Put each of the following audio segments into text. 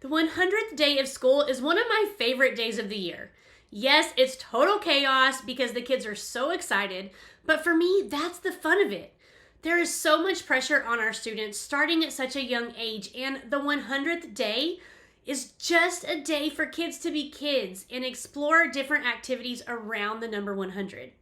The 100th day of school is one of my favorite days of the year. Yes, it's total chaos because the kids are so excited, but for me, that's the fun of it. There is so much pressure on our students starting at such a young age, and the 100th day is just a day for kids to be kids and explore different activities around the number 100.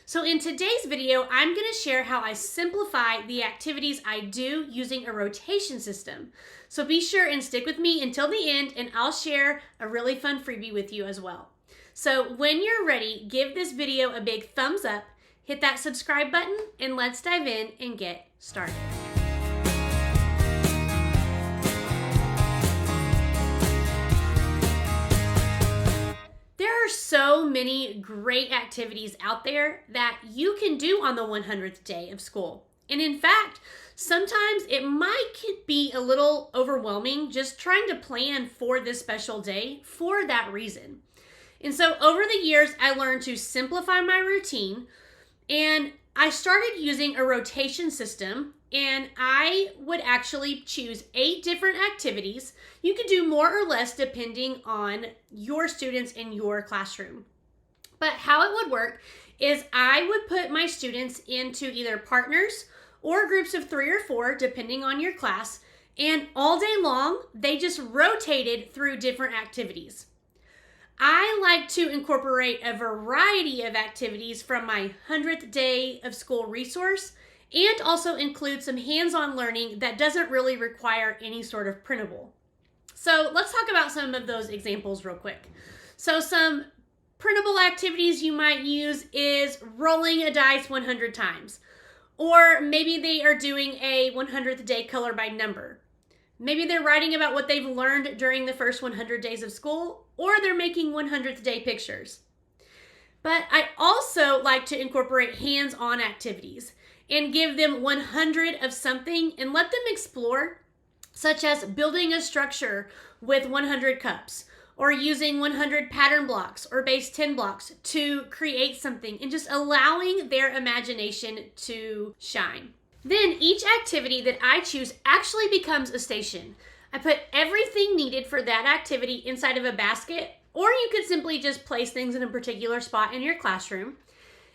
So in today's video, I'm going to share how I simplify the activities I do using a rotation system. So be sure and stick with me until the end, and I'll share a really fun freebie with you as well. So when you're ready, give this video a big thumbs up, hit that subscribe button, and let's dive in and get started. There are so many great activities out there that you can do on the 100th day of school. And in fact, sometimes it might be a little overwhelming just trying to plan for this special day for that reason. And so over the years, I learned to simplify my routine, and I started using a rotation system, and I would actually choose 8 different activities. You could do more or less depending on your students in your classroom. But how it would work is I would put my students into either partners or groups of 3 or 4, depending on your class, and all day long, they just rotated through different activities. I like to incorporate a variety of activities from my 100th day of school resource and also include some hands-on learning that doesn't really require any sort of printable. So let's talk about some of those examples real quick. So some printable activities you might use is rolling a dice 100 times. Or maybe they are doing a 100th day color by number. Maybe they're writing about what they've learned during the first 100 days of school, or they're making 100th day pictures. But I also like to incorporate hands-on activities and give them 100 of something and let them explore, such as building a structure with 100 cups, or using 100 pattern blocks or base 10 blocks to create something, and just allowing their imagination to shine. Then each activity that I choose actually becomes a station. I put everything needed for that activity inside of a basket, or you could simply just place things in a particular spot in your classroom.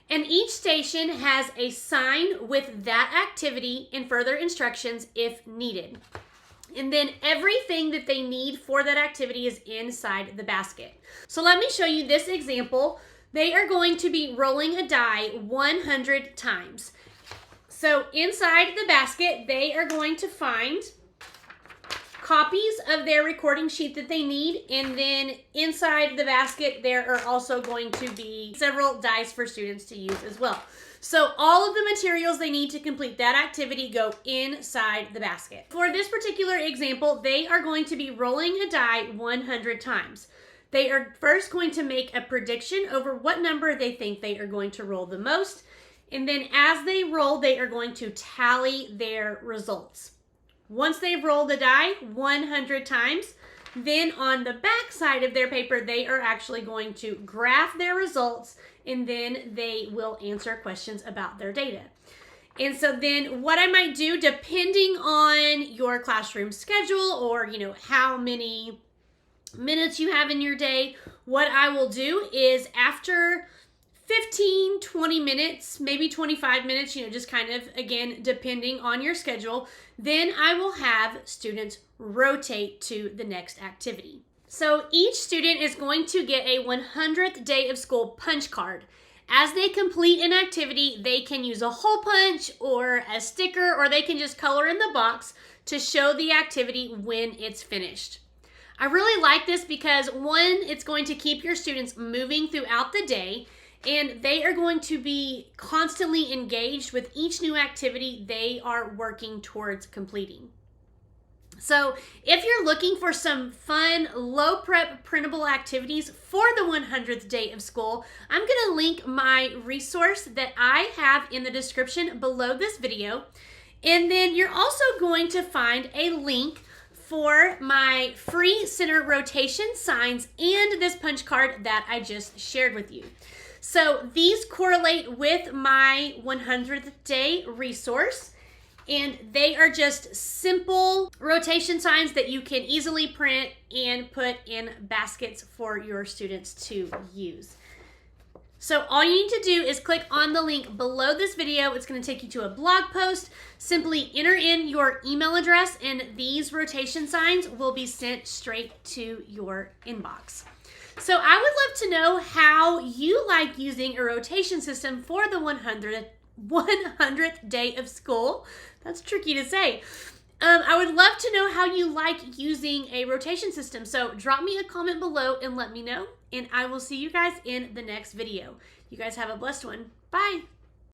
And each station has a sign with that activity and further instructions if needed. And then everything that they need for that activity is inside the basket. So let me show you this example. They are going to be rolling a die 100 times. So inside the basket, they are going to find copies of their recording sheet that they need, and then inside the basket, there are also going to be several dice for students to use as well. So all of the materials they need to complete that activity go inside the basket. For this particular example, they are going to be rolling a die 100 times. They are first going to make a prediction over what number they think they are going to roll the most. And then as they roll, they are going to tally their results. Once they've rolled the die 100 times, then on the back side of their paper, they are actually going to graph their results, and then they will answer questions about their data. And so then what I might do, depending on your classroom schedule or how many minutes you have in your day, what I will do is after 15, 20 minutes, maybe 25 minutes, just kind of, again, depending on your schedule, then I will have students rotate to the next activity. So each student is going to get a 100th day of school punch card. As they complete an activity, they can use a hole punch or a sticker, or they can just color in the box to show the activity when it's finished. I really like this because, one, it's going to keep your students moving throughout the day, and they are going to be constantly engaged with each new activity they are working towards completing. So if you're looking for some fun, low prep printable activities for the 100th day of school, I'm going to link my resource that I have in the description below this video. And then you're also going to find a link for my free center rotation signs and this punch card that I just shared with you. So these correlate with my 100th day resource. And they are just simple rotation signs that you can easily print and put in baskets for your students to use. So all you need to do is click on the link below this video. It's going to take you to a blog post. Simply enter in your email address and these rotation signs will be sent straight to your inbox. So I would love to know how you like using a rotation system for the 100th day of school. That's tricky to say. I would love to know how you like using a rotation system. So drop me a comment below and let me know. And I will see you guys in the next video. You guys have a blessed one. Bye.